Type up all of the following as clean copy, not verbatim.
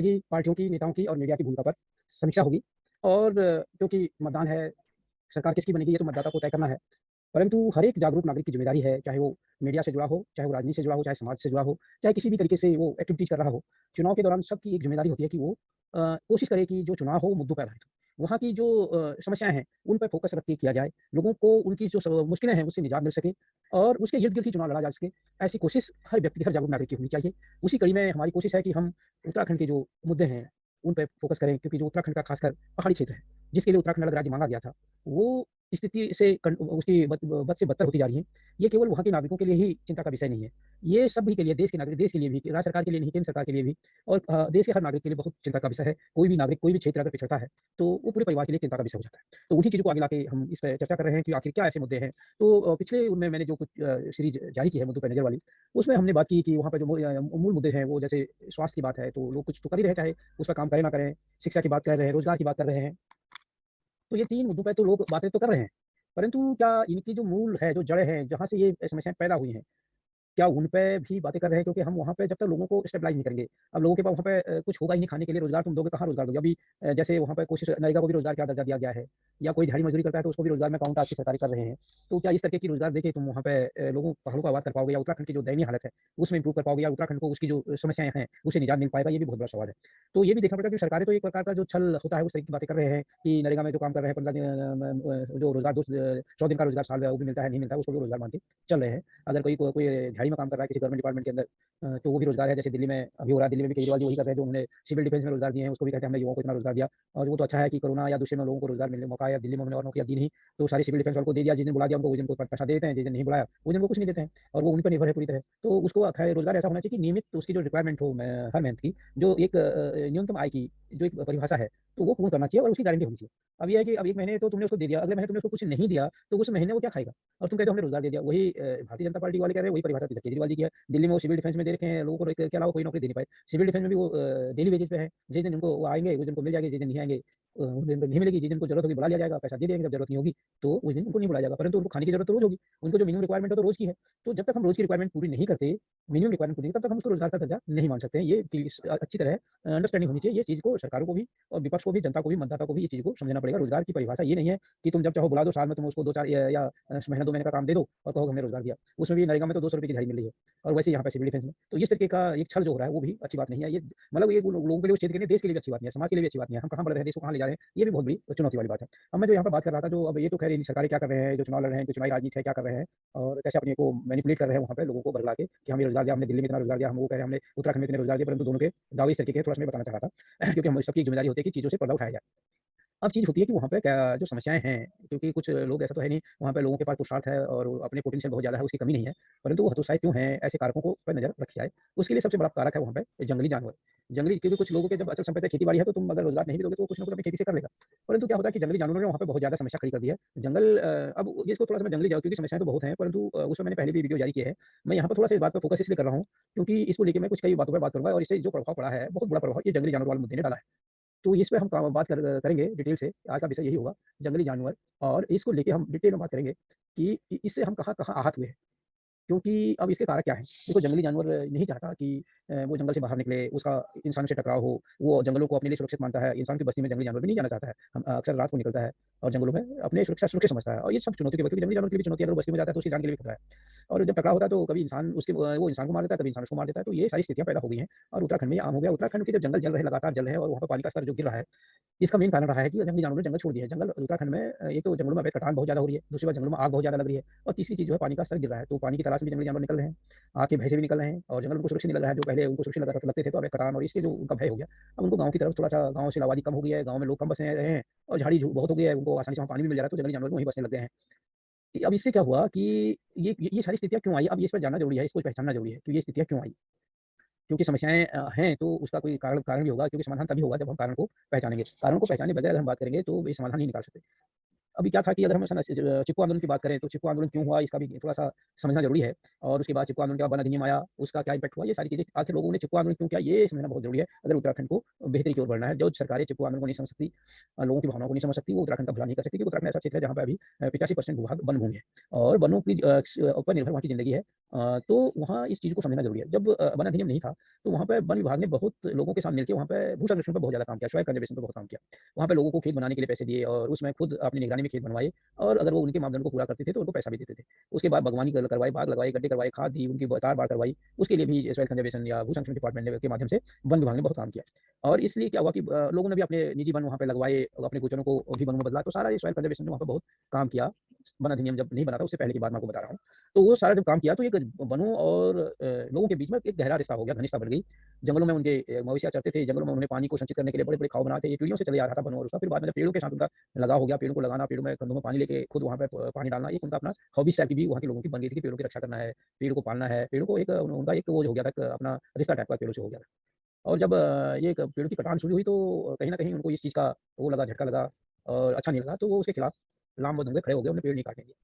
की पार्टियों की, नेताओं की और मीडिया की भूमिका पर समीक्षा होगी और क्योंकि मतदान है, सरकार किसकी बनेगी ये तो मतदाता को तय करना है। परंतु हर एक जागरूक नागरिक की ज़िम्मेदारी है, चाहे वो मीडिया से जुड़ा हो, चाहे वो राजनीति से जुड़ा हो, चाहे समाज से जुड़ा हो, चाहे किसी भी तरीके से वो एक्टिविटीज़ कर रहा हो। चुनाव के दौरान सबकी एक ज़िम्मेदारी होती है कि वो कोशिश करे कि जो चुनाव हो मुद्दों पे आधारित हो। वहाँ की जो समस्याएँ हैं, उन पे फ़ोकस रख के किया जाए। लोगों को उनकी जो मुश्किलें हैं, उससे निजात मिल सके और उसके इर्द-गिर्द ही चुनाव लड़ा जा सके। ऐसी कोशिश हर व्यक्ति, हर जागरूक नागरिक की होनी चाहिए। उसी कड़ी में हमारी कोशिश है कि हम उत्तराखंड के जो मुद्दे हैं, उन पे फ़ोकस करें क्योंकि जो उत्तराखंड का खासकर पहाड़ी क्षेत्र है, जिसके लिए उत्तराखंड अलग राज्य माँगा गया था, वो स्थिति से उसकी बद से बदतर होती जा रही है। ये केवल वहाँ के नागरिकों के लिए ही चिंता का विषय नहीं है। ये सभी के लिए, देश के नागरिक, देश के लिए भी, राज्य सरकार के लिए नहीं, केंद्र सरकार के लिए भी और देश के हर नागरिक के लिए बहुत चिंता का विषय है। कोई भी नागरिक, कोई भी क्षेत्र अगर पिछड़ता है, तो वो पूरे परिवार के लिए चिंता का विषय हो जाता है। तो उन्हीं चीज़ों को आगे लाके हम इस पे चर्चा कर रहे हैं कि आखिर क्या ऐसे मुद्दे हैं। तो पिछले उनमें मैंने जो कुछ सीरीज़ जारी की है मुद्दों पे नज़र वाली, उसमें हमने बात की कि वहाँ पे जो मूल मुद्दे हैं, वो जैसे स्वास्थ्य की बात है, तो लोग कुछ तो कर ही रहे हैं, चाहे उस पर काम करें ना करें। शिक्षा की बात कर रहे हैं, रोज़गार की बात कर रहे हैं। तो ये 3 मुद्दों पे तो लोग बातें तो कर रहे हैं, परंतु क्या इनकी जो मूल है, जो जड़ है, जहाँ से ये समस्याएँ पैदा हुई हैं, क्या उन पे भी बातें कर रहे हैं? क्योंकि हम वहाँ पे जब तक लोगों को स्टेबलाइज़ नहीं करेंगे, अब लोगों के पास वहाँ पे कुछ होगा ही नहीं खाने के लिए, रोज़गार तुम दोगे, कहाँ रोज़गार दोगे? अभी जैसे वहाँ पे कोशिश नरेगा को भी रोज़गार का दर्जा दिया गया है या कोई दिहाड़ी मज़दूरी करता है तो उसको भी रोज़गार में काउंट आपकी सरकारें कर रहे हैं। तो क्या इस तरीके की रोज़गार देके तुम वहाँ पे लोगों पहाड़ों को आबाद कर पाओगे या उत्तराखंड की जो दयनीय हालत है, उसमें इम्प्रूव कर पाओगे या उत्तराखंड को उसकी जो समस्याएँ हैं, उसे निजात मिल पाएगा? ये भी बहुत बड़ा सवाल है। तो ये भी देखना पड़ेगा कि सरकारें तो एक प्रकार का जो छल होता है, उस तरह की बातें कर रहे हैं कि नरेगा में जो काम कर रहे हैं 15 दिन जो रोज़गार 100 दिन का रोज़गार साल वो भी मिलता है, नहीं मिलता है, उसको भी रोज़गार मान के चल रहे हैं। अगर कोई दिहाड़ी में काम कर रहा है किसी गवर्नमेंट डिपार्टमेंट के अंदर तो वो भी रोज़गार है। जैसे दिल्ली में अभी हो रहा है, दिल्ली में भी केजरीवाल जी वही कर रहे हैं जो उन्होंने सिविल डिफेंस में रोज़गार दिए हैं, उसको भी कहते हैं हमने युवाओं को इतना रोज़गार दिया और वो तो अच्छा है कि कोरोना या दूसरे में लोगों को रोज़गार मिलने का मौका आया। दिल्ली में उन्होंने और नौकरियाँ दी नहीं, तो सारी सिविल डिफेंस वालों को दे दिया, जिस दिन बुला दिया उनको, उस दिन को पैसा दे देते हैं, जिस दिन नहीं बुलाया, उस दिन वो कुछ नहीं देते हैं और वो उन पर निर्भर है पूरी तरह। तो उसको खैर रोज़गार ऐसा होना चाहिए कि नियमित उसकी जो रिक्वायरमेंट हो हर मंथ की, जो एक न्यूनतम आय की जो एक परिभाषा है, तो वो पूर्ण करना चाहिए और उसकी गारंटी होनी चाहिए। अब ये है कि अब 1 महीने तो तुमने उसको दे दिया, अगले महीने तुमने उसको कुछ नहीं दिया, तो उस महीने वो क्या खाएगा? और तुम कहते हो हमने रोज़गार दे दिया। वही भारतीय जनता पार्टी वाले कह रहे हैं, वही परिभाषा केजरीवाल जी की है। दिल्ली में वो सिविल डिफेंस में दे रखे हैं, लोगों को इसके अलावा कोई नौकरी दे नहीं पाए। सिविल डिफेंस में भी वो डेली वेजेस पे है, जिस दिन उनको वो आएँगे, उस दिन उनको मिल जाएगी, जिस दिन नहीं आएँगे उस दिन उनको नहीं मिलेगी, जिस दिन उनको ज़रूरत होगी बुला लिया जाएगा, पैसा दे देंगे, जब ज़रूरत नहीं होगी, तो उस दिन उनको नहीं बुलाया जाएगा, परंतु उनको खाने की ज़रूरत तो रोज़ होगी। उनको जो मिनिमम रिक्वायरमेंट है तो रोज़ की है। तो जब तक हम रोज़ की रिक्वायरमेंट पूरी नहीं करते, मिनिमम रिक्वायरमेंट पूरी नहीं, तब तक हम उसको रोज़गार का दर्जा नहीं मान सकते हैं। ये अच्छी तरह अंडरस्टैंडिंग होनी चाहिए, ये चीज़ को सरकारों को भी और विपक्ष को भी, जनता को भी, मतदाता को भी ये चीज़ को समझना पड़ेगा। रोज़गार की परिभाषा ये नहीं है कि तुम जब चाहो बुला दो, साल में तुम उसको 2-4 या महीना 2 महीने का काम दे दो और कहो हमने रोज़गार दिया। उसमें भी नरेगा में तो ₹200 की दिहाड़ी मिल रही है और वैसे यहाँ पे सिविल डिफेंस में। तो इस तरीके का एक छल जो हो रहा है वो भी अच्छी बात नहीं है। ये मतलब ये लोगों के लिए, उस क्षेत्र के लिए, देश के लिए भी अच्छी बात नहीं है, समाज के लिए भी अच्छी बात नहीं है। हम कहाँ बढ़ रहे हैं, देश को कहाँ ले जा रहे हैं, ये भी बहुत बड़ी चुनौती वाली बात है। अब मैं जो यहाँ पे बात कर रहा था, जो अब ये तो खैर इन सरकारें क्या कर रहे हैं, जो चुनाव लड़ रहे हैं, जो चुनावी राजनीति है, क्या कर रहे हैं और कैसे अपने को मैनिपुलेट कर रहे हैं वहाँ पे लोगों को भरला के कि हमें रोज़गार दिया, हमने दिल्ली में इतना रोज़गार दिया, हम वो कह रहे हैं हमने उत्तराखंड में इतने रोज़गार दिए, परंतु दोनों के दावे इस तरीके के हैं, थोड़ा-सा मैं बताना चाह रहा था क्योंकि हम सबकी ज़िम्मेदारी होती है कि चीज़ों से पर्दा उठाया जाए। अब चीज़ होती है कि वहाँ पे क्या जो समस्याएँ हैं, क्योंकि कुछ लोग ऐसा तो है नहीं, वहाँ पे लोगों के पास पुरुषार्थ है और अपने पोटेंशियल बहुत ज़्यादा है, उसकी कमी नहीं है, परंतु वो हतोत्साहित क्यों हैं, ऐसे कारकों को पे नज़र रखी जाए। उसके लिए सबसे बड़ा कारक है वहाँ पे जंगली जानवर। जंगली क्योंकि कुछ लोगों के जब अचल संपत्ति खेती-बाड़ी है, तो तुम अगर रोज़गार नहीं भी दोगे, तो वो कुछ न कुछ अपनी खेती से कर लेगा। परंतु क्या होता है कि जंगली जानवरों ने वहाँ पे बहुत ज़्यादा समस्या खड़ी कर दी है। जंगल अब इसको थोड़ा-सा मैं जंगली जाऊँ क्योंकि समस्याएँ तो बहुत हैं, परंतु उसमें मैंने पहले भी वीडियो जारी की है। मैं यहाँ पे थोड़ा-सा इस बात पे फोकस इसलिए कर रहा हूँ, क्योंकि इसको लेके मैं कुछ कई बातों पे बात करूँगा और इससे जो प्रभाव पड़ा है, बहुत बड़ा प्रभाव ये जंगली जानवर वाले मुद्दे ने डाला है। तो इस पे हम बात करेंगे डिटेल से, आज का विषय यही होगा, जंगली जानवर और इसको लेके हम डिटेल में बात करेंगे कि इससे हम कहाँ-कहाँ आहत हुए हैं। क्योंकि अब इसके कारक क्या हैं? देखो जंगली जानवर नहीं चाहता कि वो जंगल से बाहर निकले, उसका इंसानों से टकराव हो, वो जंगलों को अपने लिए सुरक्षित मानता है, इंसान की बस्ती में जंगली जानवर भी नहीं जाना चाहता है। हम अक्सर रात को निकलता है और जंगलों में अपने सुरक्षा सुरक्षित समझता है और ये सब चुनौती की बात है क्योंकि जंगली जानवर के लिए भी चुनौती है, अगर वो बस्ती में जाता है तो उसकी जान के लिए भी खतरा है। और जब टकराव होता है तो कभी इंसान वो इंसान को मार देता है, कभी इंसान उसको मार देता है, तो ये सारी स्थितियाँ पैदा हो गई हैं और उत्तराखंड में ये आम हो गया। उत्तराखंड के जब जंगल जल रहे हैं, लगातार जल रहे हैं और वहाँ पे पानी का स्तर जो गिर रहा है, इसका मेन कारण रहा है कि जंगली जानवरों ने जंगल छोड़ दिए हैं। जंगल उत्तराखंड में एक तो जंगलों में अवैध कटान बहुत ज़्यादा हो रही है, दूसरी बात जंगलों में आग बहुत ज़्यादा लग रही है और तीसरी चीज़ जो है पानी का स्तर गिर रहा है। तो पानी की तलाश में भी जंगली जानवर निकल रहे हैं, आग के भय से भी निकल रहे हैं और जंगल उनको सुरक्षित नहीं लग रहा है, जो पहले उनको सुरक्षित लगते थे तो अवैध कटान और इसके जो उनका भय हो गया। अब उनको गाँव की तरफ थोड़ा-सा गाँव से आबादी कम हो गई है, गाँव में लोग कम बसे रहे हैं और झाड़ी बहुत हो गई है, उनको आसानी से वहाँ पानी भी मिल जा रहा है, तो जंगली जानवर भी वहीं बसने लग गए हैं। अब इससे क्या हुआ कि ये सारी स्थितियाँ क्यों आई? अब ये इस पर जानना ज़रूरी है, इसको पहचानना ज़रूरी है कि ये स्थितियाँ क्यों आई? क्योंकि समस्याएँ हैं तो उसका कोई कारण कारण भी होगा, क्योंकि समाधान तभी होगा जब हम कारण को पहचानेंगे। कारण को पहचाने बगैर अगर हम बात करेंगे तो ये समाधान नहीं निकाल सकते। अभी क्या था कि अगर हम चिपको आंदोलन की बात करें तो चिपको आंदोलन क्यों हुआ इसका भी थोड़ा-सा समझना ज़रूरी है। और उसके बाद चिपको आंदोलन के बाद वन अधिनियम आया, उसका क्या इम्पैक्ट हुआ, ये सारी चीज़ें आखिर लोगों ने चिपको आंदोलन क्यों किया ये समझना बहुत ज़रूरी है। अगर उत्तराखंड को बेहतरी की ओर बढ़ना है, जो सरकारें चिपको आंदोलन को नहीं समझ सकती, लोगों की भावनाओं को नहीं समझ सकती, वो उत्तराखंड का भला नहीं कर सकती, क्योंकि उत्तराखंड ऐसा क्षेत्र है जहाँ पे अभी 85% भू-भाग वन भूमि है और वनों की ऊपर निर्भर वहाँ की ज़िंदगी है। तो वहाँ इस चीज़ को समझना ज़रूरी है। जब वन अधिनियम नहीं था, तो वहाँ पे वन विभाग ने बहुत लोगों के साथ मिलके वहाँ पे भू संरक्षण पे बहुत ज़्यादा काम किया, सॉइल कंज़र्वेशन पे बहुत काम किया। वहाँ पे लोगों को खेत बनाने के लिए पैसे दिए और उसमें खुद अपनी निगरानी में खेत बनवाए और अगर वो उनके मापदंड को पूरा करते थे, तो उनको पैसा भी देते थे। उसके बाद बागवानी करवाई, बाग लगवाए, गड्ढे करवाए, खाद दी, उनकी तार-बाड़ करवाई, उसके लिए भी सॉइल कंज़र्वेशन या भू संरक्षण डिपार्टमेंट ने के माध्यम से वन विभाग ने बहुत काम किया। और इसलिए क्या हुआ कि लोगों ने भी अपने निजी वन वहाँ पे लगवाए, अपने गोचरों को भी वनों में बदला, तो सारा ये सॉइल कंज़र्वेशन ने वहाँ पे बहुत काम किया। वन अधिनियम जब नहीं बना था, उससे पहले की बात मैं आपको बता रहा हूँ। तो वो सारा जब काम किया, तो एक वनों और लोगों के बीच में एक गहरा रिश्ता हो गया, घनिष्ठता बढ़ गई। जंगलों में उनके मवेशियाँ चरते थे, जंगलों में उन्होंने पानी को संचित करने के लिए बड़े-बड़े खाव बनाए थे, ये पीढ़ियों से चले आ रहा था वनों और उसका। फिर बाद में जब पेड़ों के साथ उनका लगाव हो गया, पेड़ों को लगाना, पेड़ों में कंधों में पानी लेके खुद वहाँ पे पानी डालना, एक उनका अपना हॉबी टाइप की भी वहाँ के लोगों की बन गई थी कि पेड़ों की रक्षा करना है, पेड़ को पालना है, पेड़ों को एक उनका एक वो जो हो गया था, एक अपना रिश्ता टाइप का पेड़ों से हो गया था। और जब ये एक पेड़ों की कटान शुरू हुई, तो कहीं न कहीं उनको इस चीज़ का वो लगा, झटका लगा और अच्छा नहीं लगा, तो वो उसके खिलाफ लामबंद हो गए, खड़े हो गए, उन्हें पेड़ नहीं काटने दिए।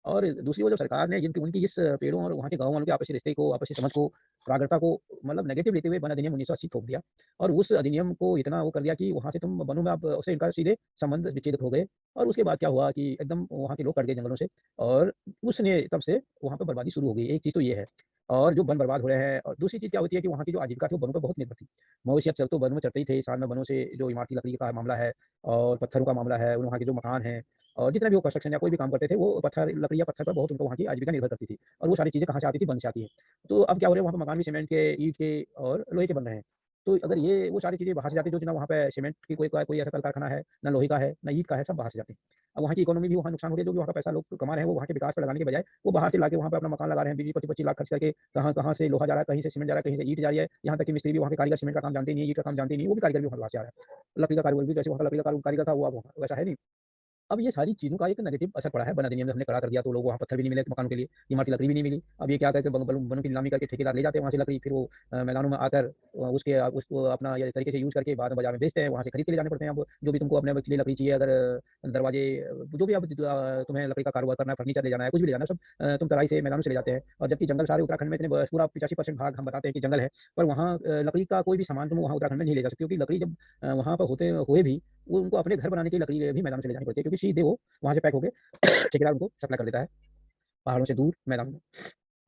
और दूसरी ओर जब सरकार ने जिनकी उनकी इस पेड़ों और वहाँ के गाँव वालों के आपसी रिश्ते को, आपसी समझ को, एकाग्रता को मतलब नेगेटिव लेते हुए वन अधिनियम 1980 थोप दिया और उस अधिनियम को इतना वो कर दिया कि वहाँ से तुम वनों में आप उससे इनका सीधे संबंध विच्छेदित हो गए। और उसके बाद क्या हुआ कि एकदम वहाँ के लोग कट गए जंगलों से और उसने तब से वहाँ पे बर्बादी शुरू हो गई। एक चीज़ तो ये है और जो वन बर्बाद हो रहे हैं और दूसरी चीज़ क्या होती है कि वहाँ की जो आजीविका थी वो वनों पे बहुत निर्भर थी। मवेशी अब चल तो वनों में चरते ही थे, साथ में वनों से जो इमारती लकड़ी का मामला है और पत्थरों का मामला है, वहाँ के जो मकान हैं और जितना भी वो कंस्ट्रक्शन या कोई भी काम करते थे, वो पत्थर लकड़ी या पत्थर पर बहुत उनको वहाँ की आजीविका निर्भर करती थी। और वो सारी चीज़ें कहाँ से आती थी? वन से आती है। तो अब क्या हो रहा है वहाँ पे मकान भी सीमेंट के, ईंट के और लोहे के बन रहे हैं। तो अगर ये वो सारी चीज़ें बाहर से जाती है, जो ना वहाँ पे सीमेंट की कोई ऐसा कल कारखाना है, ना लोहे का है, ना ईंट का है, सब बाहर से जाते हैं। अब वहाँ की इकोनॉमी भी वहाँ नुकसान हो रही है, जो भी वहाँ का पैसा लोग कमा रहे हैं, वो वहाँ के विकास पे लगाने के बजाय वो बाहर से लाके वहाँ पे अपना मकान लगा रहे हैं, 20-25 लाख खर्च करके, कहाँ-कहाँ से लोहा जा रहा है, कहीं से सीमेंट जा रहा है, कहीं से ईंट जा रही है। यहाँ तक कि मिस्त्री भी वहाँ के कारीगर सीमेंट का काम जानते ही नहीं है, ईंट का काम जानते ही नहीं है, वो भी कारीगर भी वहाँ से आ रहा है। लकड़ी का कारीगर भी जैसे वहाँ का लकड़ी का कारीगर था, वो अब वहाँ वैसा है नहीं। अब ये सारी चीज़ों का एक नेगेटिव असर पड़ा है, वन अधिनियम जब हमने कड़ा कर दिया, तो लोगों को वहाँ पत्थर भी नहीं मिले मकानों के लिए, इमारती लकड़ी भी नहीं मिली। अब ये क्या करके वनों की नीलामी करके ठेकेदार ले जाते हैं वहाँ से लकड़ी, फिर वो मैदानों में आकर उसको अपना ये तरीके से यूज़ करके बाद में बाजार में बेचते हैं, वहाँ से खरीद के ले जाने पड़ते हैं। अब जो भी तुमको अपने लिए लकड़ी चाहिए, अगर दरवाजे जो भी अब तुम्हें लकड़ी का कारोबार करना है, फर्नीचर ले जाना है, कुछ भी ले जाना है, सब तुम तराई से मैदानों से ले जाते हैं। और जबकि जंगल सारे उत्तराखंड में इतने पूरा 85% भाग हम बताते हैं कि जंगल है, पर वहाँ लकड़ी का कोई भी सामान तुम वहाँ उत्तराखंड में नहीं ले जा सकते, क्योंकि लकड़ी जब वहाँ पर होते हुए भी वो उनको अपने घर बनाने की लकड़ी भी मैदान से ले जानी पड़ती है, क्योंकि सीधे वो वहाँ से पैक होके ठेकेदार उनको सप्लाई कर देता है, पहाड़ों से दूर मैदान में।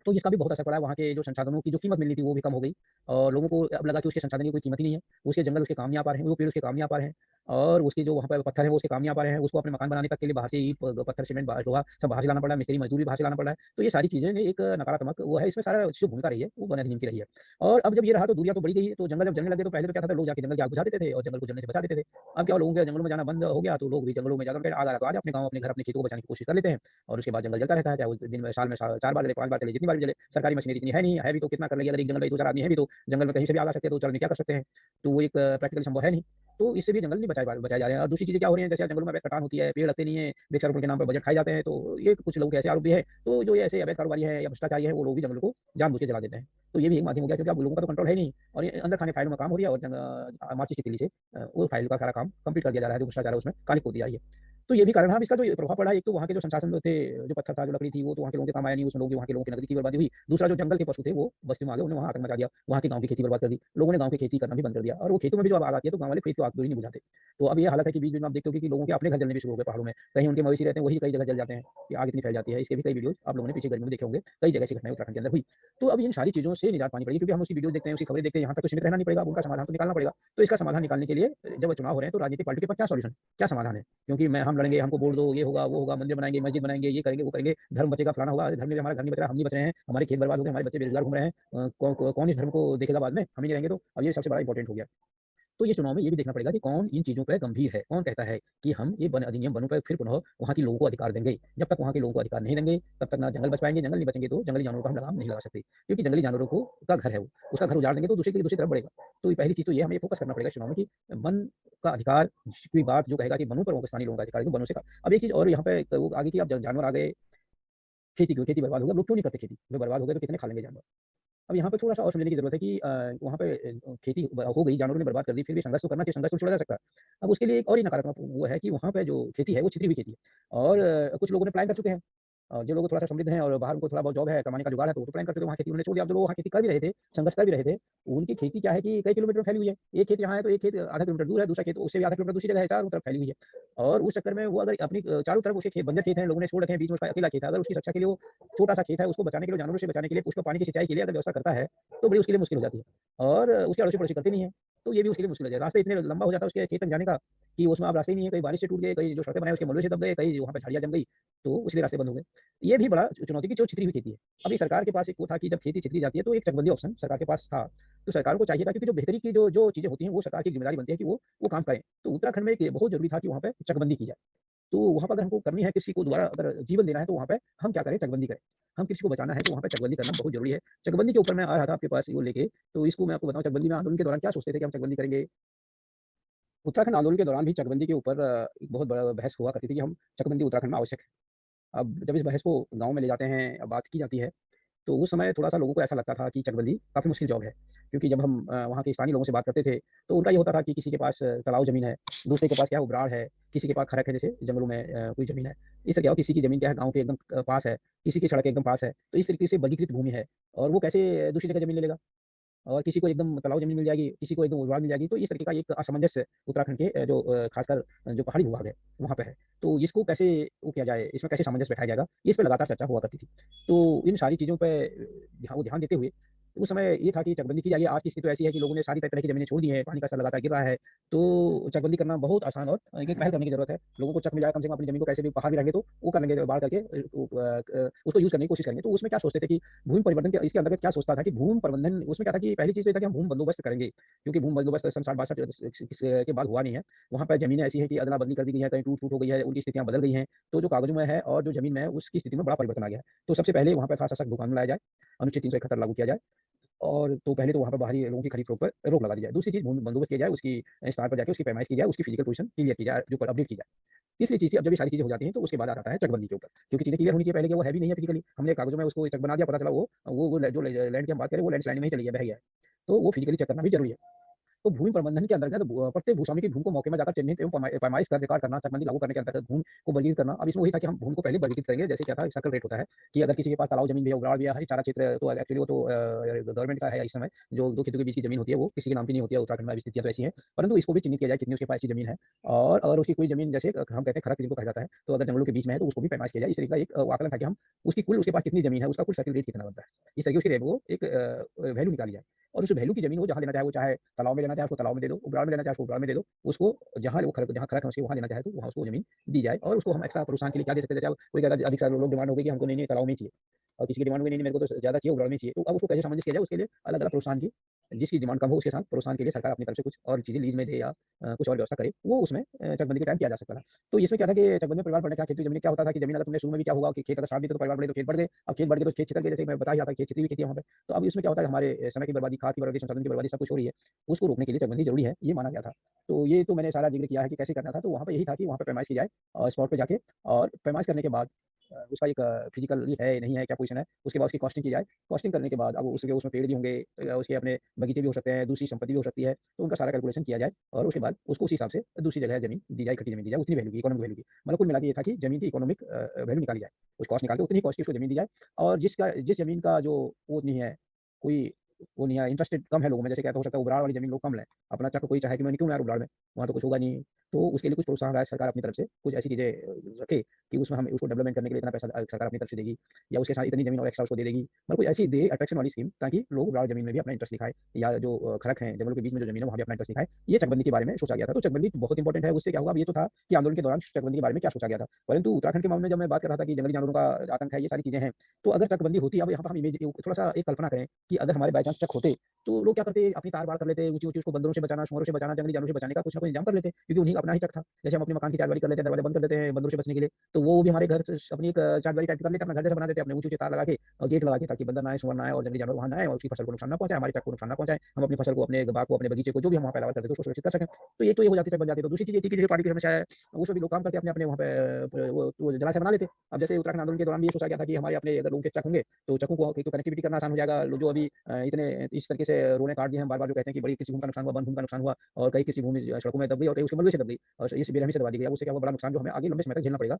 तो इसका भी बहुत असर पड़ा है, वहाँ के जो संसाधनों की जो कीमत मिलनी थी वो भी कम हो गई और लोगों को अब लगा कि उसके संसाधन की कोई कीमत ही नहीं है। उसके जंगल उसके काम नहीं आ पा रहे हैं, वो पेड़ उसके काम नहीं आ पा रहे हैं और उसके जो वहाँ पे पत्थर है वो उसके काम नहीं आ पा रहे हैं। उसको अपने मकान बनाने तक के लिए बाहर से ईंट, पत्थर, सीमेंट, लोहा सब बाहर से लाना पड़ रहा है, मिस्त्री मजदूर भी बाहर से लाना पड़ रहा है। तो ये सारी चीज़ें ने एक नकारात्मक वो है, इसमें सारा जो भूमिका रही है वो वन अधिनियम की रही है। और अब जब ये रहा तो दूरियाँ तो बढ़ी गई, तो जंगल जब जलने लगे तो पहले तो क्या था, लोग जाके जंगल की आग बुझा देते थे और जंगल को जलने से बचा देते थे। अब क्या लोगों के जंगलों में जाना बंद हो गया, तो लोग भी जंगलों में जाकर आग आ रहा तो आ जाओ अपने गाँव, अपने घर, अपने खेतों को बचाने की कोशिश कर लेते हैं और उसके बाद जंगल जलता रहता है, चाहे वो दिन में साल में 4 बार जले, 5 बार चले, जितनी बार भी जले। सरकारी मशीनरी इतनी है नहीं, है भी तो कितना कर लेगी, अगर एक जंगल में 2-4 आदमी है भी तो जंगल में कहीं से भी आग आ सकते हैं, तो चल में क्या कर सकते हैं? तो वो एक प्रैक्टिकली संभव है नहीं। तो इससे भी जंगल नहीं बचाए जा रहे हैं और दूसरी चीज़ें क्या हो रही हैं, जैसे जंगलों में अवैध कटान होती है, पेड़ लगते नहीं है, वृक्षारोपण के नाम पर बजट खाए जाते हैं, तो ये कुछ लोगों के ऐसे आरोप भी है। तो जो ये ऐसे अवैध कारोबारी है या भ्रष्टाचारी है, वो लोग भी जंगलों को जानबूझ के जला देते हैं। तो ये भी एक माध्यम हो गया, क्योंकि अब लोगों का तो कंट्रोल है नहीं और ये अंदर खाने फाइलों में काम हो रही है और माचिस की तीली से वो फाइल का सारा काम कंप्लीट कर दिया जा रहा है, जो भ्रष्टाचार है उसमें काली पोत दी जा रही है। तो ये भी कारण है। अब इसका जो प्रभाव पड़ा है, एक तो वहाँ के जो संसाधन जो थे, जो पत्थर था, जो लकड़ी थी, वो तो वहाँ के लोगों के काम आया नहीं, उसमें वहाँ के लोगों की नगदी की बर्बादी हुई। दूसरा जो जंगल के पशु थे, वो बस्तियों में आ गए, उन्होंने वहाँ आतंक मचा दिया, वहाँ के गाँव की खेती बर्बाद कर दी। लोगों ने गाँव की खेती करना भी बंद कर दिया और वो खेतों में भी जो अब आग आती है, तो गाँव वाले खेत की आग दूरी नहीं बुझाते। तो अब ये हालत है कि बीच-बीच में आप देखते होंगे कि लोगों के अपने घर जलने भी शुरू हो गए पहाड़ों में। कहीं उनके मवेशी रहते हैं, वही कई जगह जल जाते हैं, कि आग इतनी फैल जाती है। इसके भी कई वीडियोज़ आप लोगों ने पीछे गर्मियों में देखे होंगे, कई जगह ऐसी घटनाएँ उत्तराखंड के अंदर हुई। तो अब इन सारी चीज़ों से निजात पानी पड़ेगी, क्योंकि हम उसकी वीडियो देखते हैं, उसकी खबरें देखते हैं, यहाँ तक तो सीमित रहना नहीं पड़ेगा, अब उनका समाधान तो निकालना पड़ेगा। तो इसका समाधान निकालने के लिए जब चुनाव हो रहे हैं, तो राजनीतिक पार्टी के पास क्या सॉल्यूशन, क्या समाधान है? क्योंकि मैं हम लड़ेंगे, हमको वोट दो, ये होगा, वो होगा, मंदिर बनाएँगे, मस्जिद बनाएँगे, ये करेंगे, वो करेंगे, धर्म बचेगा, फलाना होगा। अरे धर्म में हमारा घर नहीं बच रहा, हम नहीं बच रहे हैं, हमारे खेत बर्बाद हो गए, हमारे बच्चे बेरोज़गार घूम रहे हैं। कौन इस धर्म को देखेगा बाद में? हम ही नहीं रहेंगे तो। अब ये सबसे बड़ा इंपॉर्टेंट हो गया। तो ये चुनाव में ये भी देखना पड़ेगा कि कौन इन चीज़ों पे गंभीर है, कौन कहता है कि हम ये वन अधिनियम वनों पे फिर पुनः वहाँ के लोगों को अधिकार देंगे। जब तक वहाँ के लोगों को अधिकार नहीं देंगे, तब तक ना जंगल बच पाएँगे, जंगल नहीं बचेंगे तो जंगली जानवरों का हम लगाम नहीं लगा सकते। क्योंकि जंगली जानवरों को का घर है वो, उसका घर उजाड़ देंगे तो दूसरी तरफ बढ़ेगा। तो ये पहली चीज़ तो ये हमें फोकस करना पड़ेगा इस चुनाव में कि वन का अधिकार की बात जो कहेगा कि वनों पर स्थानीय लोगों का अधिकार है, तो वनों से अब एक चीज़ और यहाँ पे वो आगे की, अब जानवर आ गए, खेती बर्बाद हो गई, अब लोग क्यों नहीं करते खेती? वे बर्बाद हो गए तो कितने खा लेंगे जानवर? अब यहाँ पे थोड़ा-सा और समझने की ज़रूरत है कि वहाँ पे खेती हो गई, जानवरों ने बर्बाद कर दी, फिर भी संघर्ष तो करना चाहिए, संघर्ष तो छोड़ा जा सकता है। अब उसके लिए एक और ही नकारात्मक वो है कि वहाँ पे जो खेती है, वो छितरी हुई खेती है और कुछ लोगों ने पलायन कर चुके हैं। जो लोग थोड़ा-सा समृद्ध हैं और बाहर उनको थोड़ा बहुत जॉब है, कमाने का जुगाड़ है, तो वो तो पलायन कर चुके हैं, वहाँ खेती उन्होंने छोड़ दिया। अब जो लोग वहाँ खेती कर भी रहे थे, संघर्ष कर भी रहे थे, उनकी खेती क्या है कि कई किलोमीटर में फैली हुई है। एक खेत यहाँ है, तो एक खेत आधा किलोमीटर दूर है, दूसरा खेत उससे भी आधा किलोमीटर दूसरी जगह है, चारों तरफ फैली हुई है। और उस चक्कर में वो अगर अपनी चारों तरफ उसके खेत बंजर खेत हैं, लोगों ने छोड़ रखे हैं, बीच में उसका अकेला खेत है, अगर उसकी रक्षा के लिए वो छोटा-सा खेत है, उसको बचाने के लिए, जानवरों से बचाने के लिए, उसको पानी की सिंचाई के लिए अगर व्यवस्था करता है, तो बड़ी उसके लिए मुश्किल हो जाती है। और उसके अड़ोसी-पड़ोसी करते नहीं है, तो ये भी उसके लिए मुश्किल हो जाए। रास्ता इतने लंबा हो जाता है उसके खेत तक जाने का कि उसमें अब रास्ते ही नहीं है, कहीं बारिश से टूट गए, कहीं जो सड़कें बनाई उसके मलबे से दब गए, कहीं वहाँ पे झाड़ियाँ जम गई, तो उसलिए रास्ते बंद हो गए। ये भी बड़ा चुनौती की जो छितरी हुई खेती है। अभी सरकार के पास एक वो था कि जब खेती छितरी जाती है तो एक चकबंदी ऑप्शन सरकार के पास था। तो सरकार को चाहिए था क्योंकि जो बेहतरी की जो चीज़ें होती हैं वो सरकार की ज़िम्मेदारी बनती है कि वो काम करें। तो उत्तराखंड में एक बहुत ज़रूरी था कि वहाँ पे चकबंदी की जाए। तो वहाँ पर अगर हमको करनी है कृषि को दोबारा अगर जीवन देना है तो वहाँ पे हम क्या करें चकबंदी करें। हम कृषि को बचाना है तो वहाँ पे चकबंदी करना बहुत ज़रूरी है। चकबंदी के ऊपर मैं आ रहा था आपके पास वो लेके, तो इसको मैं आपको बताऊँ चकबंदी में आंदोलन के दौरान क्या सोचते थे कि हम चकबंदी करेंगे। उत्तराखंड आंदोलन के दौरान भी चकबंदी के ऊपर एक बहुत बड़ा बहस हुआ करती थी कि हम चकबंदी उत्तराखंड में आवश्यक है। अब जब इस बहस को गाँव में ले जाते हैं, बात की जाती है, तो उस समय थोड़ा-सा लोगों को ऐसा लगता था कि चकबंदी काफ़ी मुश्किल जॉब है। क्योंकि जब हम वहाँ के स्थानीय लोगों से बात करते थे, तो उनका ये होता था कि किसी के पास तालाब ज़मीन है, दूसरे के पास क्या है उबराड़ है, किसी के पास खरक है जैसे जंगलों में कोई ज़मीन है। इस तरह क्या हो किसी की ज़मीन क्या है गाँव के एकदम पास है, किसी की सड़क के एकदम पास है। तो इस तरीके से वर्गीकृत भूमि है और वो कैसे दूसरी जगह ज़मीन ले लेगा? और किसी को एकदम तालाब ज़मीन मिल जाएगी, किसी को एकदम उर्वर मिल जाएगी, तो इस तरीके का एक असमंजस उत्तराखंड के जो खासकर जो पहाड़ी भूभाग है, वहाँ पे है। तो इसको कैसे वो किया जाए, इसमें कैसे सामंजस्य बैठाया जाएगा, इस पे लगातार चर्चा हुआ करती थी। तो इन सारी चीज़ों पे ध्यान देते हुए उस समय ये था कि चकबंदी की जाएगी। आज की स्थिति तो ऐसी है कि लोगों ने सारी तरह की ज़मीनें छोड़ दी हैं, पानी का स्तर लगातार गिर रहा है, तो चकबंदी करना बहुत आसान और एक पहल करने की ज़रूरत है। लोगों को चक मिल जाए कम से कम अपनी ज़मीन को कैसे भी पहाड़ भी रहेंगे तो वो कर लेंगे बाढ़ करके उसको यूज़ करने की कोशिश करेंगे। तो उसमें क्या सोचते थे कि भूमि परिवर्तन के इसके अंतर्गत क्या सोचता था कि भूमि प्रबंधन उसमें क्या था कि पहली चीज़ तो ये था कि हम भूमि बंदोबस्त करेंगे, क्योंकि भूमि बंदोबस्त सन 60-62 के बाद हुआ नहीं है। वहाँ पे ज़मीनें ऐसी हैं कि अदला-बदली कर दी गई है, कहीं टूट-फूट हो गई है, उनकी स्थितियाँ बदल गई हैं। तो जो कागज़ों में है और जो ज़मीन में है, उसकी स्थिति में बड़ा परिवर्तन आ गया है। तो सबसे पहले वहाँ पे था सशक्त भू कानून लाया जाए, अनुच्छेद 371 लागू किया जाए और तो पहले तो वहाँ पे बाहरी लोगों की खरीद-फरोख्त पर रोक लगा दी जाए। दूसरी चीज़ भूमि बंदोबस्त किया जाए, उसकी स्थान पर जाके उसकी पैमाइश की जाए, उसकी फिजिकल पोज़ीशन क्लियर की जाए, जो अपडेट की जाए। तीसरी चीज़ थी अब जब ये सारी चीज़ें हो जाती हैं, तो उसके बाद आता है चकबंदी के ऊपर, क्योंकि चीज़ें क्लियर होनी चाहिए पहले कि वो है भी नहीं है फिजिकली। हमने कागज़ों में उसको चक बना दिया, पता चला वो जो लैंड की हम बात करें, वो लैंडस्लाइड में ही चली गया, बह गया है। तो वो फिजिकली चेक करना भी ज़रूरी है। तो भूमि प्रबंधन के अंतर्गत प्रत्येक भूस्वामी की भूमि को मौके में जाकर चिन्हित एवं पैमाइश कर रिकॉर्ड करना, चकबंदी लागू करने के अंतर्गत भूमि को वर्गीकृत करना। अब इसमें वही था कि हम भूमि को पहले वर्गीकृत करेंगे, जैसे क्या था सर्कल रेट होता है कि अगर किसी के पास तालाब ज़मीन भी है, उबराड़ भी है, हरी चारा क्षेत्र तो एक्चुअली वो तो गवर्नमेंट का है इस समय, जो 2 खेतों के बीच की ज़मीन होती है, वो किसी के नाम की नहीं होती है, उत्तराखंड में अभी स्थितियाँ तो ऐसी हैं। परंतु इसको भी चिन्हित किया जाए कितनी उसके पास ऐसी ज़मीन है और अगर उसकी कोई ज़मीन जैसे हम कहते हैं खरक जिनको कहा जाता है, तो अगर जंगलों के बीच में है, तो उसको भी पैमाइश किया जाए। इस तरीके का एक आकलन था कि हम उसकी कुल उसके पास कितनी ज़मीन है, उसका कुल सर्किल रेट कितना बनता है। इस तरीके उसकी वो एक वैल्यू निकाली जाए और उस वैल्यू की ज़मीन वो जहाँ लेना चाहे, वो चाहे तालाब में लेना चाहे उसको तालाब में दे दो, उबराड़ में लेना चाहे उसको उबराड़ में दे दो। उसको जहाँ खरक है उसके वहाँ लेना चाहे तो वहाँ उसको ज़मीन दी जाए और उसको हम एक्स्ट्रा प्रोत्साहन के लिए क्या दे सकते थे, चाहे कोई कहता है अधिक सारे लोग डिमांड हो गई कि हमको नहीं तालाब में ही चाहिए और किसी की डिमांड हुई नहीं मेरे को तो ज़्यादा चाहिए उबराड़ में चाहिए। तो अब उसको कैसे सामंजस्य किया जाए उसके लिए अलग-अलग प्रोत्साहन की जिसकी डिमांड कम हो उसके साथ प्रोत्साहन के लिए सरकार अपनी तरफ से कुछ और चीज़ें लीज़ में दे या कुछ और व्यवस्था करे, वो उसमें चकबंदी के टाइम किया जा सकता था। तो इसमें क्या था कि चकबंदी में परिवार बढ़ने क्या खेती ज़मीन क्या होता था कि ज़मीन अगर तुमने शुरू में भी क्या हुआ कि खेत अगर साथ भी थे तो परिवार बढ़े तो खेत बढ़ गए, अब खेत बढ़ गए तो खेत छितर गए, जैसे मैं बता ही रहा था खेत छितरी हुई खेती है वहाँ पे। तो अब इसमें क्या होता है हमारे समय की बर्बादी, खाद की बर्बादी, संसाधन की बर्बादी सब कुछ हो रही है, उसको रोकने के लिए चकबंदी ज़रूरी है, ये माना गया था। तो ये तो मैंने सारा ज़िक्र किया है कि कैसे करना था, तो वहाँ पे यही था कि वहाँ पे पैमाइश की जाए स्पॉट पे जाके और पैमाइश करने के बाद उसका एक फिज़िकली है, नहीं है, क्या पोज़ीशन है, उसके बाद उसकी कॉस्टिंग की जाए। कॉस्टिंग करने के बाद अब उसके उसमें पेड़ भी होंगे उसके अपने बगीचे भी हो सकते हैं, दूसरी संपत्ति भी हो सकती है, तो उनका सारा कैलकुलेशन किया जाए और उसके बाद उसको उसी हिसाब से दूसरी जगह ज़मीन दी जाए, इकट्ठी ज़मीन दी जाए, उतनी वैल्यू की, इकोनॉमिक वैल्यू की। मतलब कुल मिला के ये था कि ज़मीन की इकोनॉमिक वैल्यू निकाली जाए। उस कॉस्ट निकाल के उतनी कॉस्ट की उसको ज़मीन दी जाए और जिस ज़मीन का जो वो नहीं है, कोई वो नहीं है, इंटरेस्टेड कम है लोगों में, जैसे क्या हो सकता है उबराड़ वाली ज़मीन लोग कम लें। अपना चाहे कोई चाहे कि मैं क्यों ना यार उबराड़ में, वहाँ तो कुछ होगा नहीं। तो उसके लिए कुछ प्रोत्साहन राय सरकार अपनी तरफ से कुछ ऐसी चीज़ें रखे कि उसमें हम उसको डेवलपमेंट करने के लिए इतना पैसा सरकार अपनी तरफ से देगी या उसके साथ इतनी ज़मीन और एक्स्ट्रा उसको दे देगी। मतलब कोई ऐसी दे अट्रैक्शन वाली स्कीम ताकि लोग उबराड़ ज़मीन में भी अपना इंटरेस्ट दिखाएँ या जो खड़क हैं, जंगलों के बीच में जो ज़मीन है वहाँ भी अपना इंटरेस्ट दिखाएँ। ये चकबंदी के बारे में सोचा गया था। तो चकबंदी बहुत इंपॉर्टेंट है, उससे क्या हुआ अब ये तो था कि आंदोलन के दौरान चकबंदी के बारे में क्या सोचा गया था। परंतु उत्तराखंड के मामले में जब मैं बात कर रहा था कि जंगली जानवरों का आतंक है, ये सारी चीज़ें हैं। तो अगर चकबंदी होती, अब यहाँ पर हम इमेज थोड़ा-सा एक कल्पना करें कि अगर हमारे बाय चांस चक होते, तो लोग क्या करते अपनी तार-बाड़ कर लेते, ऊँची-ऊँची उसको बंदरों से बचाना, सूअरों से बचाना, जंगली जानवरों से बचाने का कुछ ना को इंतजाम कर लेते, क्योंकि उन्हीं का अपना ही चक था। जैसे हम अपने मकान की चारदीवारी कर लेते हैं, दरवाजे बंद कर देते हैं बंदरों से बचने के लिए, तो वो भी हमारे घर से अपनी एक चारदीवारी टाइप की कर लेते हैं, अपना घर जैसा बना देते हैं, अपने ऊँचे-ऊँचे तार लगा के और गेट लगा के, ताकि बंदर ना आए, सुअर ना आए और जंगली जानवर वहाँ ना आए और उसकी फसल को नुकसान ना पहुँचाए, हमारे चक को नुकसान ना पहुँचाए। हम अपनी फसल को, अपने बाग को, अपने बगीचे को, जो भी हम वहाँ पैदावार करते थे, उसको सुरक्षित कर सकें। तो एक तो ये हो जाती है, चक बन जाती है। तो दूसरी चीज़ ये थी कि जो पानी की समस्या है, उसमें भी लोग काम करके अपने-अपने वहाँ पे वो जलाशय बना लेते। अब जैसे उत्तराखंड आंदोलन के दौरान भी ये सोचा गया था कि हमारे अपने अगर लोगों के चक होंगे, तो चकों को एक तो कनेक्टिविटी करना आसान हो जाएगा। लो जो अभी इतने इस तरीके से रोड़ें काट दी हैं, बार-बार जो कहते हैं कि बड़ी कृषि भूमि का नुकसान हुआ, वन भूमि का नुकसान हुआ और कई कृषि भूमि सड़कों में दब गई और कई उसके मलबे से दब गई और इस बेरहमी से दबा दी गई। अब उससे क्या हुआ, बड़ा नुकसान जो हमें आगे लंबे समय तक झेलना पड़ेगा।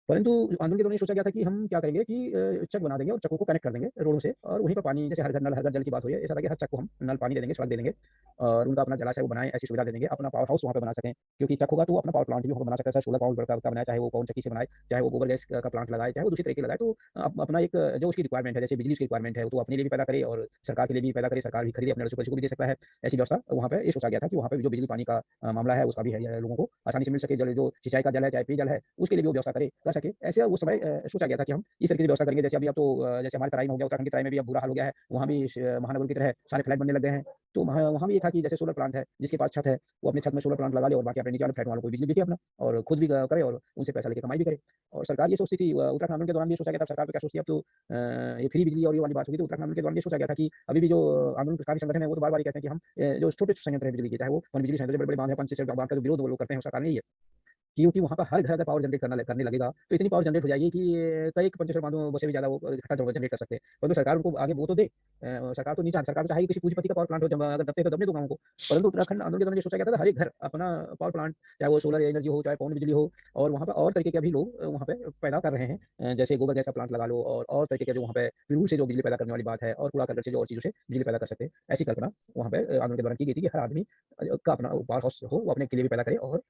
परंतु आंदोलन के दौरान ये सोचा गया था कि हम क्या करेंगे कि चक बना देंगे और चकों को कनेक्ट कर देंगे रोडों से और वहीं पर पानी, जैसे हर घर नल, हर घर जल की बात हुई है, ऐसा था कि हर चक को हम नल पानी दे देंगे, सड़क दे देंगे और उनका अपना जलाशय वो बनाएँ, ऐसी सुविधा दे देंगे, अपना पावर हाउस वहाँ पे बना सकें। क्योंकि चक होगा तो वो अपना पावर प्लांट भी वहाँ पे बना सकता है, सोलर पावर का बनाए, चाहे वो पवन चक्की से बनाए, चाहे वो गोबर गैस का प्लांट लगाए, चाहे वो दूसरी तरह की लगाए। तो अपना एक जो उसकी रिक्वायरमेंट है, जैसे बिजली की रिक्वायरमेंट है, तो अपने लिए भी पैदा करे और सरकार के लिए भी पैदा करे, सरकार भी खरीदे, अपने अड़ोसी-पड़ोसी को भी दे सकता है। ऐसी व्यवस्था वहाँ पे ये सोचा गया था कि वहाँ पे जो बिजली पानी का मामला है उसका भी है, लोगों को आसानी से मिल सके, जल जो सिंचाई का जल है, चाहे पेयजल है, उसके लिए भी वो व्यवस्था कर सके। ऐसे उस समय सोचा गया था कि हम इस तरीके की व्यवस्था करेंगे। जैसे अभी अब तो जैसे हमारे तराई में हो गया, उत्तराखंड की तराई में भी अब बुरा हाल हो गया है। वहाँ भी महानगरों की तरह सारे फ्लैट बनने लग गए हैं। तो वहाँ वहाँ भी ये था कि जैसे सोलर प्लांट है, जिसके पास छत है, वो अपनी छत में सोलर प्लांट लगा ले और बाकी अपने नीचे वाले फ्लैट वालों को बिजली बेचे अपना और खुद भी करे और उनसे पैसा लेके कमाई भी करे। और सरकार ये सोचती थी, उत्तराखंड आंदोलन के दौरान भी ये सोचा गया था, सरकार तो क्या सोचती है अब तो ये फ्री बिजली और ये वाली बात होगी, तो उत्तराखंड आंदोलन के दौरान ये सोचा गया था कि अभी भी जो आंदोलनकारी संगठन है, वो तो बार-बार ये कहते हैं कि हम जो छोटे संयंत्र है बिजली के, चाहे वो पनबिजली संयंत्र, बड़े-बड़े बांध है, पंच से बांध का जो विरोध वो लोग करते हैं, सरकार ने यही है। क्योंकि वहाँ पर हर घर अगर पावर जनरेट करने लगेगा, तो इतनी पावर जनरेट हो जाएगी कि कई पंचेश्वर बांधों से भी ज़्यादा वो इकट्ठा जनरेट कर सकते हैं। परंतु सरकार उनको आगे वो तो दे। सरकार तो नहीं चाहती, सरकार तो चाहेगी किसी पूंजीपति का पावर प्लांट हो, जब अगर दबते हैं तो दबने दो गाँवों को। परंतु उत्तराखंड आंदोलन के दौरान ये सोचा गया था हर एक घर अपना पावर प्लांट, चाहे वो सोलर एनर्जी हो, चाहे पवन बिजली हो और वहाँ पे और तरीके के अभी लोग वहाँ पे पैदा कर रहे हैं। जैसे गोबर गैस का प्लांट लगा लो और तरीके के जो वहाँ पे प्यूल से जो बिजली पैदा करने वाली बात है और कूड़ा-करकट से जो और चीज़ों से बिजली पैदा कर सकते हैं। ऐसी कल्पना वहाँ पे आंदोलन के दौरान की गई थी कि हर आदमी का अपना पावर हाउस हो, वो अपने के लिए भी पैदा करे और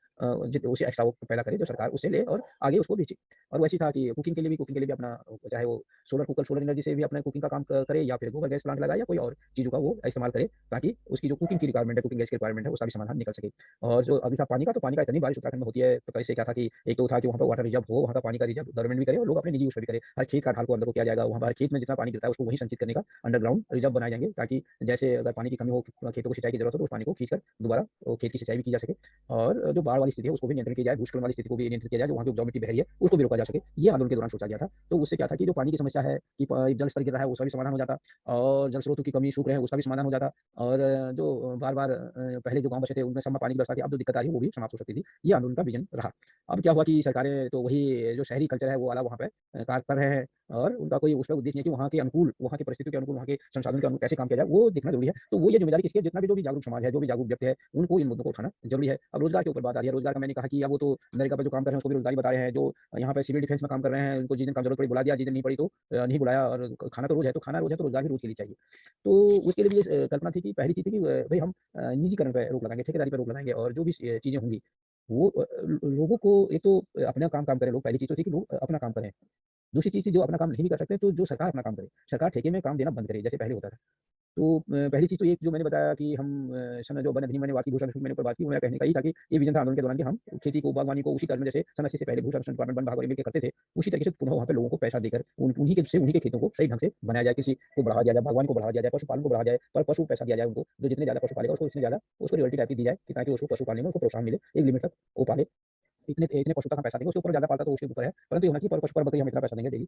जित उसे एक्स्ट्रा वो पैदा करे जो सरकार उससे ले और आगे उसको बेचे। और वैसे ही था कि कुकिंग के लिए भी अपना, चाहे वो सोलर कुकर, सोलर एनर्जी से भी अपना कुकिंग का काम करे या फिर गोबर गैस प्लांट लगाए या कोई और चीज़ों का वो इस्तेमाल करे, ताकि उसकी जो कुकिंग की रिक्वायरमेंट है, कुकिंग गैस की रिक्वायरमेंट है, उसका भी समाधान निकल सके। और जो अभी था पानी का, तो पानी का इतनी बारिश उत्तराखंड में होती है, तो कैसे क्या था कि एक तो था कि वहाँ पे वाटर रिजर्व हो, वहाँ का पानी का रिजर्व गवर्नमेंट भी करे और लोग अपने निजी यूज़ पे भी करें। हर खेत का ढाल को अंदर को किया जाएगा, वहाँ पर हर खेत में जितना पानी गिरता है उसको वहीं संचित करने का अंडरग्राउंड रिजर्व बनाए जाएँगे, ताकि जैसे अगर पानी की कमी हो, खेतों को सिंचाई की ज़रूरत हो, तो उस पानी को खींचकर दोबारा खेत की सिंचाई भी की जा सके। और जो बाढ़ वाली स्थिति है उसको भी नियंत्रण किया जाए, भूस्खलन वाली स्थिति को भी नियंत्रित किया जाए, जो वहाँ की उपजाऊ मिट्टी बह रही है उसको भी रोका जा सके। ये आंदोलन के दौरान सोचा गया था। तो उससे क्या था कि जो पानी की समस्या है कि जल स्तर गिर रहा है उसका भी समाधान हो जाता और जल स्रोतों की कमी सूख रहे हैं उसका भी समाधान हो जाता और जो बार-बार पहले जो गाँव बचे थे उनमें सब में पानी की व्यवस्था थी, अब जो दिक्कत आ रही है वो भी समाप्त हो सकती थी। ये आंदोलन का विज़न रहा। अब क्या हुआ कि सरकारें तो वही जो शहरी कल्चर है वो वाला वहाँ पे कार्य कर रहे हैं और उनका कोई उसका उद्देश्य नहीं है कि वहाँ के अनुकूल, वहाँ की परिस्थितियों के अनुकूल, वहाँ के संसाधन के अनुकूल कैसे काम किया जाए, वो देखना ज़रूरी है। तो वो ये ज़िम्मेदारी किसकी है? जितना भी जो भी जागरूक समाज है, जो भी जागरूक व्यक्ति है, उनको इन मुद्दों को उठाना ज़रूरी है। अब रोज़गार के ऊपर बात आ रही है, रोज़गार का मैंने कहा कि अब वो तो नरेगा पे जो काम कर रहे हैं उसको भी रोज़गार ही बता रहे हैं, जो यहाँ पे सिविल डिफेंस में काम कर रहे हैं, उनको जिस दिन काम ज़रूरत पड़ी बुला दिया, जिस दिन नहीं पड़ी तो नहीं बुलाया और खाना तो रोज़ है, तो खाना रोज़ है तो रोज़गार भी रोज़ के लिए चाहिए। तो उसके लिए भी ये कल्पना थी कि पहली चीज़ थी कि भई हम निजीकरण पे रोक लगाएँगे, ठेकेदारी पे रोक लगाएँगे और जो भी चीज़ें होंगी, वो लोगों को एक तो अपना काम करें लोग, पहली चीज़ तो थी कि लोग अपना काम करें। दूसरी चीज़ थी जो अपना काम नहीं भी कर सकते, तो जो सरकार अपना काम करे। सरकार ठेके में काम देना बंद करे, जैसे पहले होता था। तो पहली चीज़ तो ये जो मैंने बताया कि हम सन जो वन अधिनियम मैंने वार्षिक भू संरक्षण मैंने ऊपर बात की, वो मेरा कहने का यही था कि ये विज़न था आंदोलन के दौरान कि हम खेती को, बागवानी को उसी टर्म में जैसे सन 80 से पहले भू संरक्षण डिपार्टमेंट वन विभाग वाले मिलके करते थे, उसी तरीके से पुनः वहाँ पे लोगों को पैसा देकर उन्हीं के खेतों को सही ढंग से बनाया जाए, कृषि को बढ़ावा दिया जाए, बागवानी को बढ़ावा दिया जाए, पशुपालन को बढ़ावा दिया जाए, पर पशु पैसा दिया जाए उनको, जो जितने ज़्यादा पशु पालेगा उसको इतनी ज़्यादा उसको रॉयल्टी टाइप की दी जाए कि ताकि उसको पशु पालने में उसको प्रोत्साहन मिले, एक लिमिट तक वो पाले। इतने इतने पशु तक हम पैसा देंगे, उसके ऊपर ज़्यादा पालता तो उसके ऊपर है, परंतु ये होना चाहिए पर पशु पर बकरी हम इतना पैसा देंगे डेली।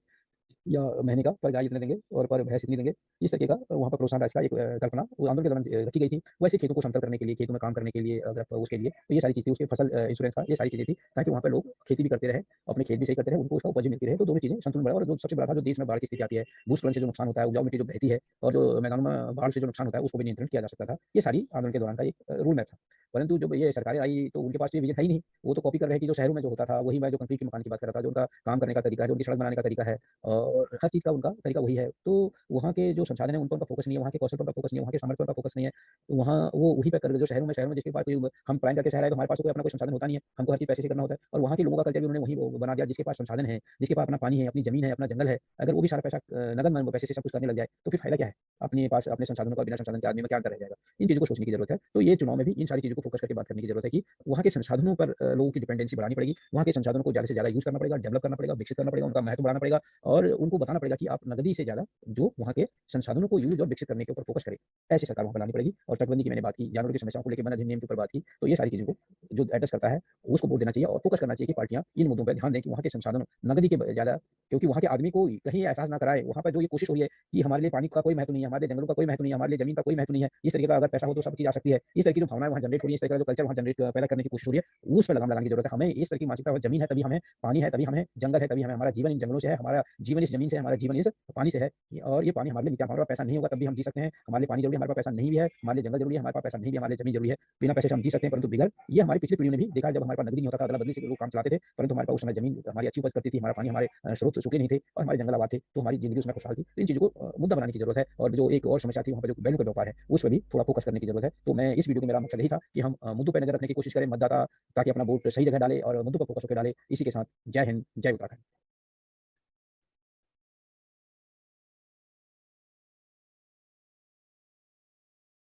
या महीने का पर गाय इतने देंगे और पर भैंस इतनी देंगे। इस तरीके का वहाँ पर प्रोत्साहन राशि का एक कल्पना वो आंदोलन के दौरान रखी गई थी। वैसे खेतों को समतल करने के लिए, खेतों में काम करने के लिए अगर उसके लिए तो ये सारी चीज़ थी, उसके फसल इंश्योरेंस था, ये सारी चीज़ें थी ताकि वहाँ पे लोग खेती भी करते रहें, अपने खेत भी सही करते रहें, उनको उसका उपज भी मिलती रहे, तो दोनों चीज़ें संतुलन बढ़े और जो सबसे बड़ा था जो देश में बाढ़ की स्थिति आती है, भूस्खलन से जो नुकसान होता है, उपजाऊ मिट्टी जो बहती है और जो मैदानों में बाढ़ से जो नुकसान होता है, उसको भी नियंत्रण किया जा सकता था। ये सारी आंदोलन के दौरान का एक रूल मैप था। परंतु जब ये सरकारें आई तो उनके पास तो ये विज़न है ही नहीं। वो तो कॉपी कर रहे हैं कि जो शहरों में जो होता था, वही मैं जो कंक्रीट के मकान की बात कर रहा था, जो उनका काम करने का तरीका है, जो उनकी सड़क बनाने का तरीका है और हर चीज़ का उनका तरीका वही है। तो वहाँ के जो संसाधन है उन पर उनका फ़ोकस नहीं है, वहाँ के कौशल पर उनका फ़ोकस नहीं है, वहाँ के सामर्थ्य पर उनका फ़ोकस नहीं है। तो वहाँ वो वहीं पे कर जो शहरों में जिसके पास कोई हम पलायन करके शहर आए तो हमारे पास तो कोई अपना कोई संसाधन होता नहीं है, हमको हर चीज़ पैसे से करना होता है और वहाँ के लोगों का कल्चर भी उन्होंने वही वो बना दिया जिसके पास संसाधन है, जिसके पास अपना पानी है, अपनी ज़मीन है, अपना जंगल है, अगर वो भी सारा पैसा नगद में पैसे से सब कुछ करने लग जाए, तो फिर फ़ायदा क्या है? अपने पास अपने संसाधनों का बिना संसाधन के आदमी में क्या अंतर रह जाएगा? इन चीज़ों को सोचने की ज़रूरत है। तो ये चुनाव में भी इन सारी चीज़ों को फ़ोकस करके बात करने की ज़रूरत है कि वहाँ के संसाधनों पर लोगों की डिपेंडेंसी बढ़ानी पड़ेगी, वहाँ के संसाधनों को ज़्यादा से ज़्यादा यूज़ करना पड़ेगा, डेवलप करना पड़ेगा, विकसित करना पड़ेगा, उनका महत्व बढ़ाना पड़ेगा और उनको बताना पड़ेगा कि आप नगदी से ज़्यादा जो वहाँ के संसाधनों को यूज़ और विकसित करने के ऊपर फ़ोकस करें। ऐसी सरकार वहाँ पे लानी पड़ेगी और चकबंदी की मैंने बात की, जानवरों की समस्याओं को लेके वन अधिनियम के ऊपर बात की, तो ये सारी चीज़ों को जो एड्रेस करता है, उसको वोट देना चाहिए और फ़ोकस करना चाहिए कि पार्टियाँ इन मुद्दों पे ध्यान दें कि वहाँ के संसाधन नगदी के ज़्यादा, क्योंकि वहाँ के आदमी को कहीं एहसास ना कराएँ, वहाँ पे जो ये कोशिश हो रही है कि हमारे लिए पानी का कोई महत्व नहीं है, हमारे लिए जंगलों का कोई महत्व नहीं है, हमारे लिए ज़मीन का कोई महत्व नहीं है, इस तरीके का अगर पैसा हो तो सब चीज़ आ सकती है। इस तरह की जो भावनाएँ वहाँ जनरेट हो रही है, इस तरह का जो कल्चर वहाँ जनरेट पैदा करने की कोशिश हो रही है, उस पे लगाम लगाने की ज़रूरत है। हमें इस तरह की मानसिकता, ज़मीन है तभी हमें पानी है, तभी हमें जंगल है, तभी हमें हमारा जीवन इन जंगलों से है, हमारा जीवन इस ज़मीन से है, हमारा जीवन इस पानी से है। और ये पानी हमारे लिए नित्य, हमारे पास पैसा नहीं होगा तब भी हम जी सकते हैं, हमारे लिए पानी ज़रूरी है, हमारे पास पैसा नहीं भी है, हमारे लिए जंगल ज़रूरी है, हमारे पास पैसा नहीं भी है, हमारे लिए ज़मीन ज़रूरी है। बिना पैसे से हम जी सकते हैं, परंतु बगैर ये हमारी पिछली पीढ़ी ने भी देखा है, जब हमारे पास नगदी नहीं होता था, अदला-बदली से लोग काम चलाते थे, परंतु हमारे पास उस समय ज़मीन हमारी अच्छी उपज करती थी, हमारा पानी, हमारे स्रोत सूखे नहीं थे और हमारे जंगल आबाद थे, तो हमारी ज़िंदगी उसमें खुशहाल थी। तो इन चीज़ों को मुद्दा बनाने की ज़रूरत है और जो एक और समस्या थी वहाँ पे जो बैलों का व्यापार है, उस पे भी थोड़ा फोकस करने की ज़रूरत है। तो मैं इस वीडियो में मेरा मकसद यही था कि हम मुद्दों पे नज़र रखने की कोशिश करें, मतदाता ताकि अपना वोट सही जगह डाले और मुद्दों पर फोकस होके डाले। इसी के साथ जय हिंद, जय उत्तराखंड।